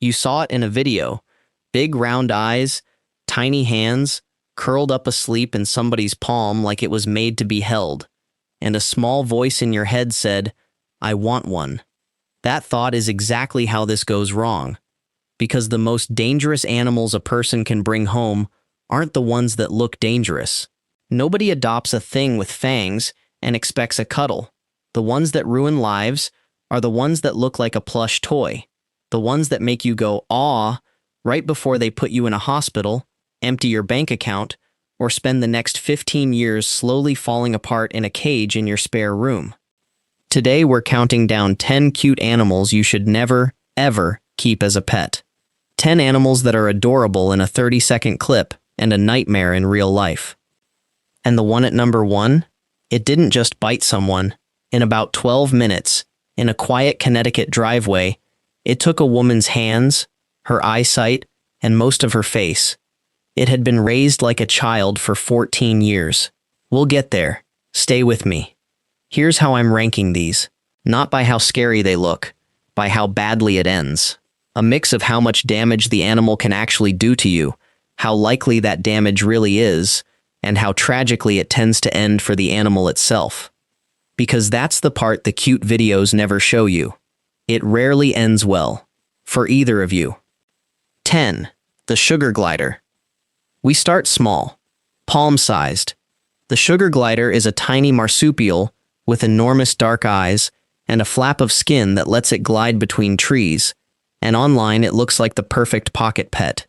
You saw it in a video. Big round eyes, tiny hands, curled up asleep in somebody's palm like it was made to be held. And a small voice in your head said, "I want one." That thought is exactly how this goes wrong. Because the most dangerous animals a person can bring home aren't the ones that look dangerous. Nobody adopts a thing with fangs and expects a cuddle. The ones that ruin lives are the ones that look like a plush toy. The ones that make you go, "aw," right before they put you in a hospital, empty your bank account, or spend the next 15 years slowly falling apart in a cage in your spare room. Today we're counting down 10 cute animals you should never, ever keep as a pet. 10 animals that are adorable in a 30-second clip and a nightmare in real life. And the one at number 1? It didn't just bite someone. In about 12 minutes, in a quiet Connecticut driveway, it took a woman's hands, her eyesight, and most of her face. It had been raised like a child for 14 years. We'll get there. Stay with me. Here's how I'm ranking these. Not by how scary they look, by how badly it ends. A mix of how much damage the animal can actually do to you, how likely that damage really is, and how tragically it tends to end for the animal itself. Because that's the part the cute videos never show you. It rarely ends well. For either of you. 10. The sugar glider. We start small. Palm-sized. The sugar glider is a tiny marsupial with enormous dark eyes and a flap of skin that lets it glide between trees, and online it looks like the perfect pocket pet.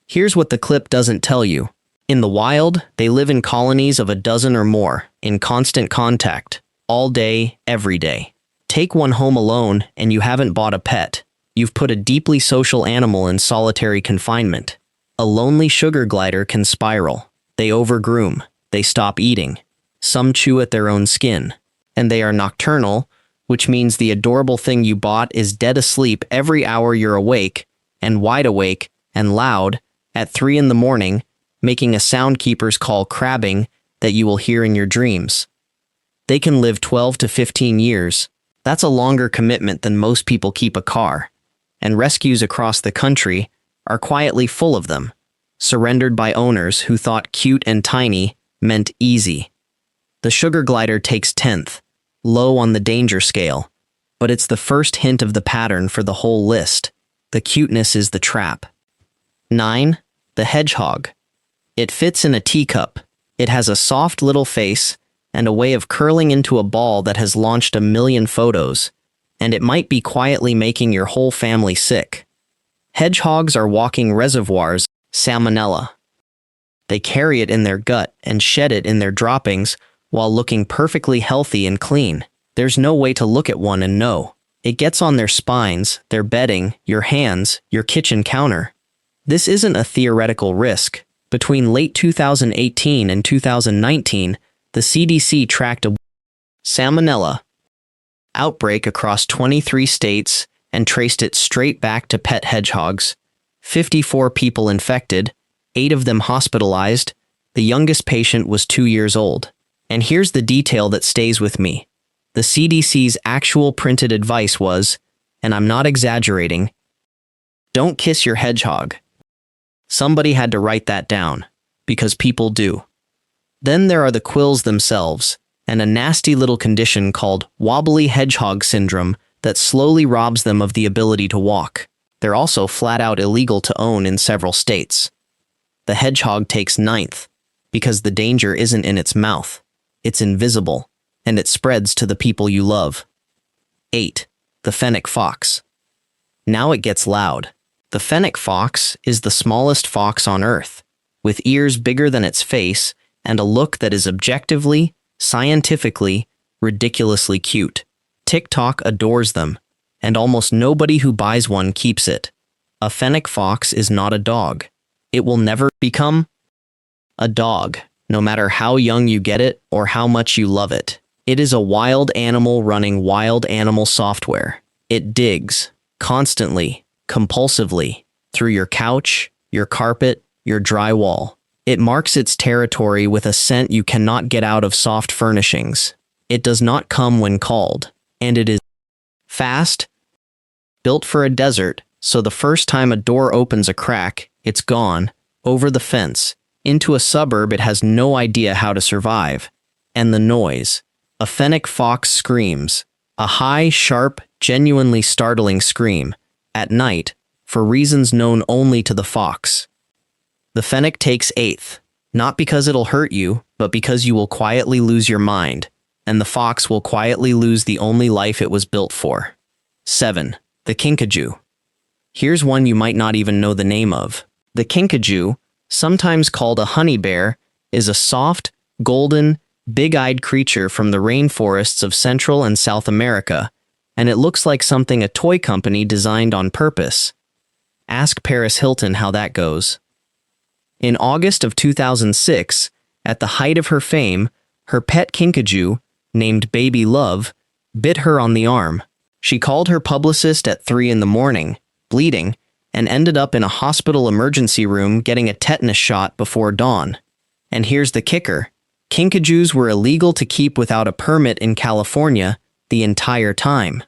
Here's what the clip doesn't tell you. In the wild, they live in colonies of a dozen or more, in constant contact, all day, every day. Take one home alone and you haven't bought a pet. You've put a deeply social animal in solitary confinement. A lonely sugar glider can spiral. They overgroom. They stop eating. Some chew at their own skin. And they are nocturnal, which means the adorable thing you bought is dead asleep every hour you're awake, and wide awake, and loud, at 3 in the morning, making a soundkeeper's call crabbing that you will hear in your dreams. They can live 12 to 15 years. That's a longer commitment than most people keep a car. And rescues across the country are quietly full of them, surrendered by owners who thought cute and tiny meant easy. The sugar glider takes 10th, low on the danger scale, but it's the first hint of the pattern for the whole list. The cuteness is the trap. 9. The hedgehog. It fits in a teacup. It has a soft little face and a way of curling into a ball that has launched a million photos, and it might be quietly making your whole family sick. Hedgehogs are walking reservoirs, salmonella. They carry it in their gut and shed it in their droppings while looking perfectly healthy and clean. There's no way to look at one and know. It gets on their spines, their bedding, your hands, your kitchen counter. This isn't a theoretical risk. Between late 2018 and 2019, the CDC tracked a salmonella outbreak across 23 states and traced it straight back to pet hedgehogs. 54 people infected, 8 of them hospitalized. The youngest patient was 2 years old. And here's the detail that stays with me. The CDC's actual printed advice was, and I'm not exaggerating, don't kiss your hedgehog. Somebody had to write that down, because people do. Then there are the quills themselves, and a nasty little condition called wobbly hedgehog syndrome that slowly robs them of the ability to walk. They're also flat out illegal to own in several states. The hedgehog takes 9th, because the danger isn't in its mouth. It's invisible, and it spreads to the people you love. 8. The Fennec Fox. Now it gets loud. The Fennec Fox is the smallest fox on Earth, with ears bigger than its face and a look that is objectively, scientifically, ridiculously cute. TikTok adores them, and almost nobody who buys one keeps it. A Fennec Fox is not a dog. It will never become a dog, no matter how young you get it or how much you love it. It is a wild animal running wild animal software. It digs, constantly, compulsively, through your couch, your carpet, your drywall. It marks its territory with a scent you cannot get out of soft furnishings. It does not come when called, and it is fast, built for a desert, So the first time a door opens a crack, it's gone, over the fence, into a suburb it has no idea how to survive. And the noise. A Fennec Fox screams. A high, sharp, genuinely startling scream. At night, for reasons known only to the fox. The Fennec takes eighth. Not because it'll hurt you, but because you will quietly lose your mind, and the fox will quietly lose the only life it was built for. 7. The Kinkajou. Here's one you might not even know the name of. The Kinkajou, sometimes called a honey bear, is a soft, golden, big-eyed creature from the rainforests of Central and South America, and it looks like something a toy company designed on purpose. Ask Paris Hilton how that goes. In August of 2006, at the height of her fame, her pet Kinkajou, named Baby Love, bit her on the arm. She called her publicist at 3 in the morning, bleeding, and ended up in a hospital emergency room getting a tetanus shot before dawn. And here's the kicker. Kinkajous were illegal to keep without a permit in California the entire time.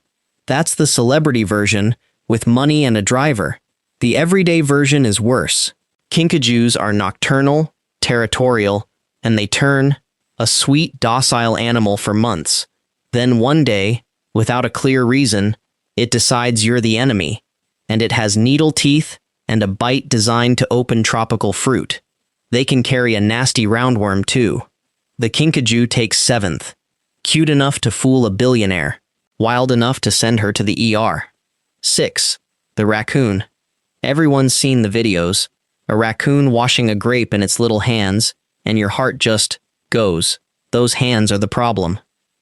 That's the celebrity version, with money and a driver. The everyday version is worse. Kinkajous are nocturnal, territorial, and they turn a sweet, docile animal for months. Then one day, without a clear reason, it decides you're the enemy, and it has needle teeth and a bite designed to open tropical fruit. They can carry a nasty roundworm too. The Kinkajou takes 7th. Cute enough to fool a billionaire. Wild enough to send her to the ER. 6. The Raccoon. Everyone's seen the videos. A raccoon washing a grape in its little hands, and your heart just goes. Those hands are the problem.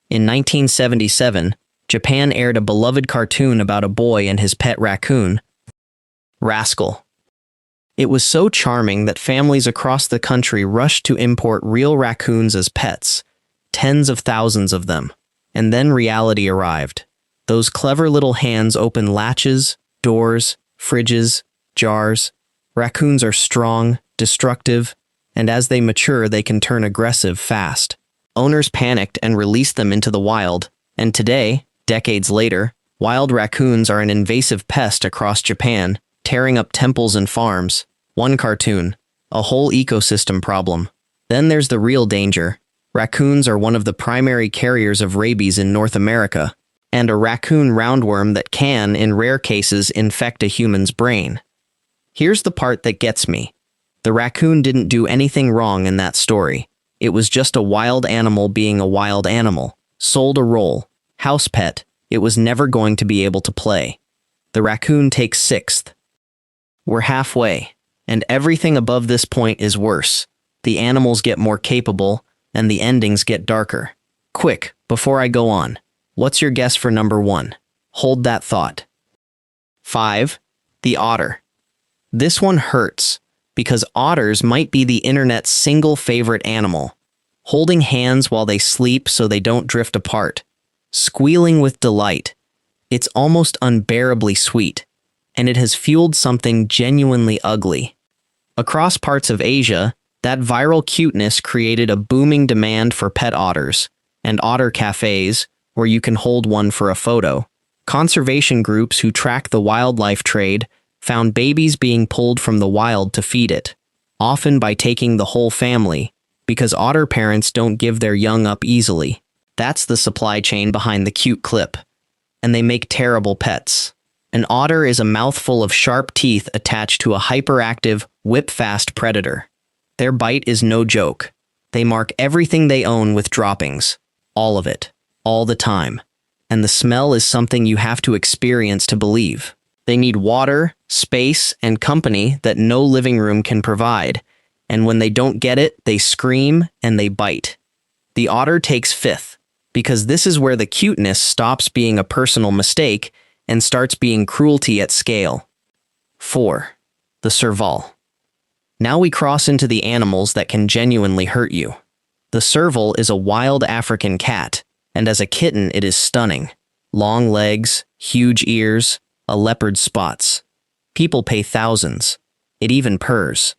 In 1977, Japan aired a beloved cartoon about a boy and his pet raccoon, Rascal. It was so charming that families across the country rushed to import real raccoons as pets, tens of thousands of them. And then reality arrived. Those clever little hands open latches, doors, fridges, jars. Raccoons are strong, destructive, and as they mature they can turn aggressive fast. Owners panicked and released them into the wild, and today, decades later, wild raccoons are an invasive pest across Japan, tearing up temples and farms. One cartoon, a whole ecosystem problem. Then there's the real danger. Raccoons are one of the primary carriers of rabies in North America, and a raccoon roundworm that can, in rare cases, infect a human's brain. Here's the part that gets me. The raccoon didn't do anything wrong in that story. It was just a wild animal being a wild animal. Sold a role. House pet. It was never going to be able to play. The raccoon takes 6th. We're halfway, and everything above this point is worse. The animals get more capable, and the endings get darker. Quick, before I go on, what's your guess for number 1? Hold that thought. 5. The Otter. This one hurts, because otters might be the internet's single favorite animal. Holding hands while they sleep so they don't drift apart. Squealing with delight. It's almost unbearably sweet, and it has fueled something genuinely ugly. Across parts of Asia, that viral cuteness created a booming demand for pet otters, and otter cafes, where you can hold one for a photo. Conservation groups who track the wildlife trade found babies being pulled from the wild to feed it, often by taking the whole family, because otter parents don't give their young up easily. That's the supply chain behind the cute clip. And they make terrible pets. An otter is a mouthful of sharp teeth attached to a hyperactive, whip-fast predator. Their bite is no joke. They mark everything they own with droppings. All of it. All the time. And the smell is something you have to experience to believe. They need water, space, and company that no living room can provide. And when they don't get it, they scream and they bite. The otter takes 5th, because this is where the cuteness stops being a personal mistake and starts being cruelty at scale. 4. The Serval. Now we cross into the animals that can genuinely hurt you. The Serval is a wild African cat, and as a kitten it is stunning. Long legs, huge ears, a leopard's spots. People pay thousands. It even purrs.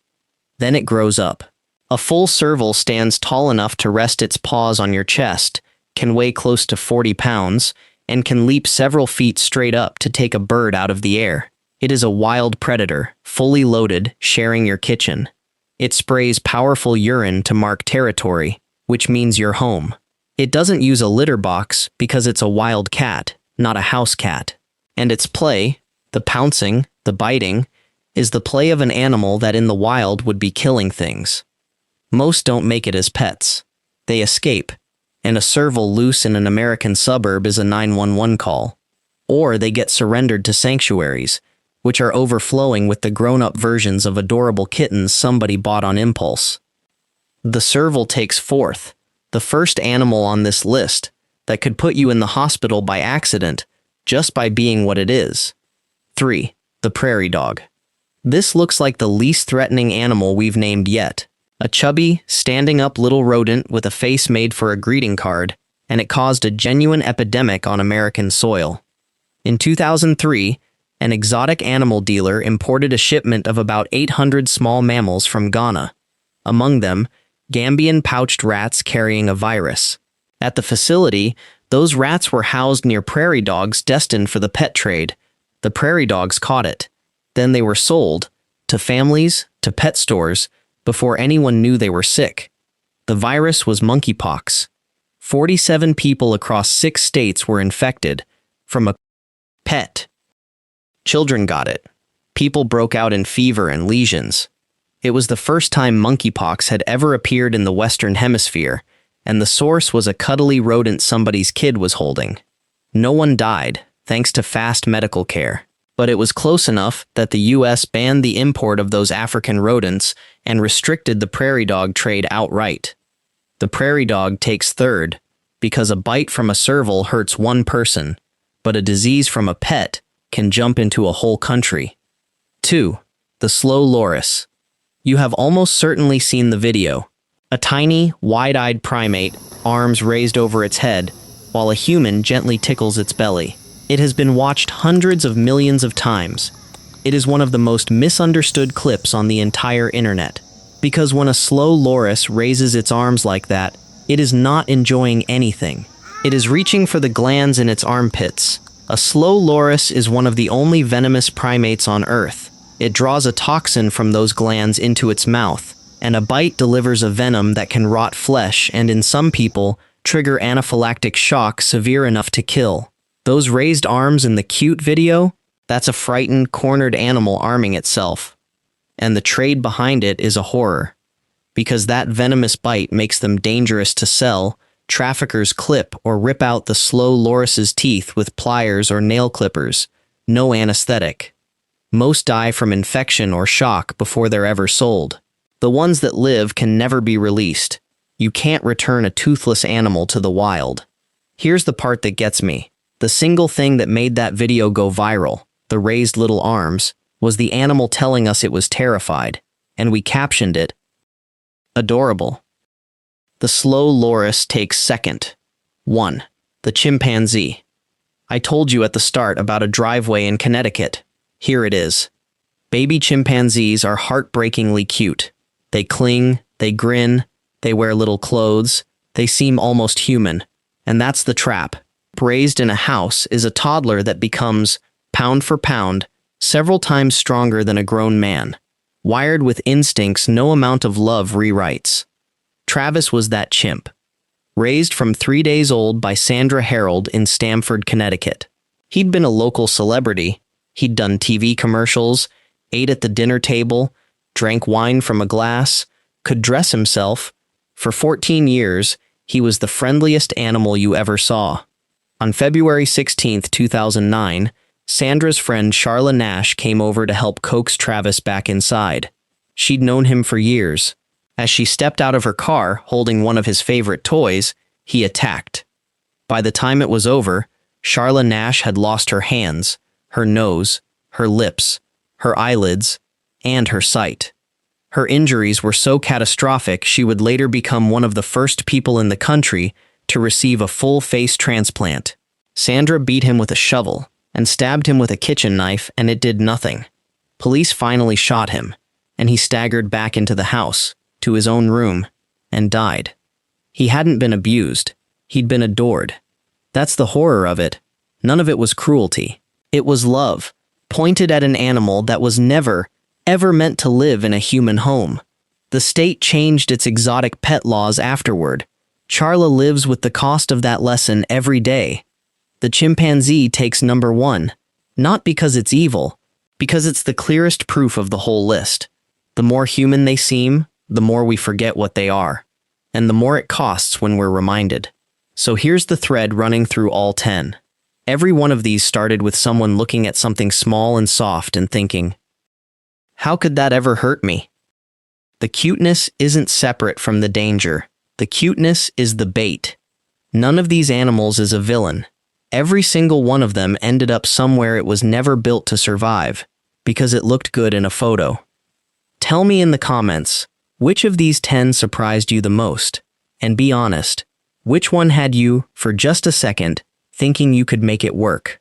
Then it grows up. A full serval stands tall enough to rest its paws on your chest, can weigh close to 40 pounds, and can leap several feet straight up to take a bird out of the air. It is a wild predator, fully loaded, sharing your kitchen. It sprays powerful urine to mark territory, which means your home. It doesn't use a litter box because it's a wild cat, not a house cat. And its play, the pouncing, the biting, is the play of an animal that in the wild would be killing things. Most don't make it as pets. They escape, and a serval loose in an American suburb is a 911 call. Or they get surrendered to sanctuaries, which are overflowing with the grown-up versions of adorable kittens somebody bought on impulse. The serval takes fourth, the first animal on this list that could put you in the hospital by accident just by being what it is. 3. The prairie dog. This looks like the least threatening animal we've named yet. A chubby, standing-up little rodent with a face made for a greeting card, and it caused a genuine epidemic on American soil. In 2003, an exotic animal dealer imported a shipment of about 800 small mammals from Ghana. Among them, Gambian pouched rats carrying a virus. At the facility, those rats were housed near prairie dogs destined for the pet trade. The prairie dogs caught it. Then they were sold, to families, to pet stores, before anyone knew they were sick. The virus was monkeypox. 47 people across 6 states were infected from a pet. Children got it. People broke out in fever and lesions. It was the first time monkeypox had ever appeared in the Western Hemisphere, and the source was a cuddly rodent somebody's kid was holding. No one died, thanks to fast medical care. But it was close enough that the U.S. banned the import of those African rodents and restricted the prairie dog trade outright. The prairie dog takes third, because a bite from a serval hurts one person, but a disease from a pet can jump into a whole country. 2. The slow loris. You have almost certainly seen the video. A tiny, wide-eyed primate, arms raised over its head, while a human gently tickles its belly. It has been watched hundreds of millions of times. It is one of the most misunderstood clips on the entire internet. Because when a slow loris raises its arms like that, it is not enjoying anything. It is reaching for the glands in its armpits. A slow loris is one of the only venomous primates on Earth. It draws a toxin from those glands into its mouth, and a bite delivers a venom that can rot flesh and, in some people, trigger anaphylactic shock severe enough to kill. Those raised arms in the cute video? That's a frightened, cornered animal arming itself. And the trade behind it is a horror. Because that venomous bite makes them dangerous to sell, traffickers clip or rip out the slow loris's teeth with pliers or nail clippers. No anesthetic. Most die from infection or shock before they're ever sold. The ones that live can never be released. You can't return a toothless animal to the wild. Here's the part that gets me. The single thing that made that video go viral, the raised little arms, was the animal telling us it was terrified, and we captioned it, "Adorable." The slow loris takes second. 1. The chimpanzee. I told you at the start about a driveway in Connecticut. Here it is. Baby chimpanzees are heartbreakingly cute. They cling, they grin, they wear little clothes, they seem almost human. And that's the trap. Raised in a house is a toddler that becomes, pound for pound, several times stronger than a grown man, wired with instincts no amount of love rewrites. Travis was that chimp. Raised from 3 days old by Sandra Harold in Stamford, Connecticut. He'd been a local celebrity. He'd done TV commercials, ate at the dinner table, drank wine from a glass, could dress himself. For 14 years, he was the friendliest animal you ever saw. On February 16, 2009, Sandra's friend Charla Nash came over to help coax Travis back inside. She'd known him for years. As she stepped out of her car, holding one of his favorite toys, he attacked. By the time it was over, Charla Nash had lost her hands, her nose, her lips, her eyelids, and her sight. Her injuries were so catastrophic she would later become one of the first people in the country to receive a full face transplant. Sandra beat him with a shovel and stabbed him with a kitchen knife, and it did nothing. Police finally shot him, and he staggered back into the house, to his own room, and died. He hadn't been abused. He'd been adored. That's the horror of it. None of it was cruelty. It was love. pointed at an animal that was never, ever meant to live in a human home. The state changed its exotic pet laws afterward. Charla lives with the cost of that lesson every day. The chimpanzee takes number 1, not because it's evil, because it's the clearest proof of the whole list. The more human they seem, the more we forget what they are, and the more it costs when we're reminded. So here's the thread running through all 10. Every one of these started with someone looking at something small and soft and thinking, how could that ever hurt me? The cuteness isn't separate from the danger. The cuteness is the bait. None of these animals is a villain. Every single one of them ended up somewhere it was never built to survive, because it looked good in a photo. Tell me in the comments, which of these 10 surprised you the most? And be honest, which one had you, for just a second, thinking you could make it work?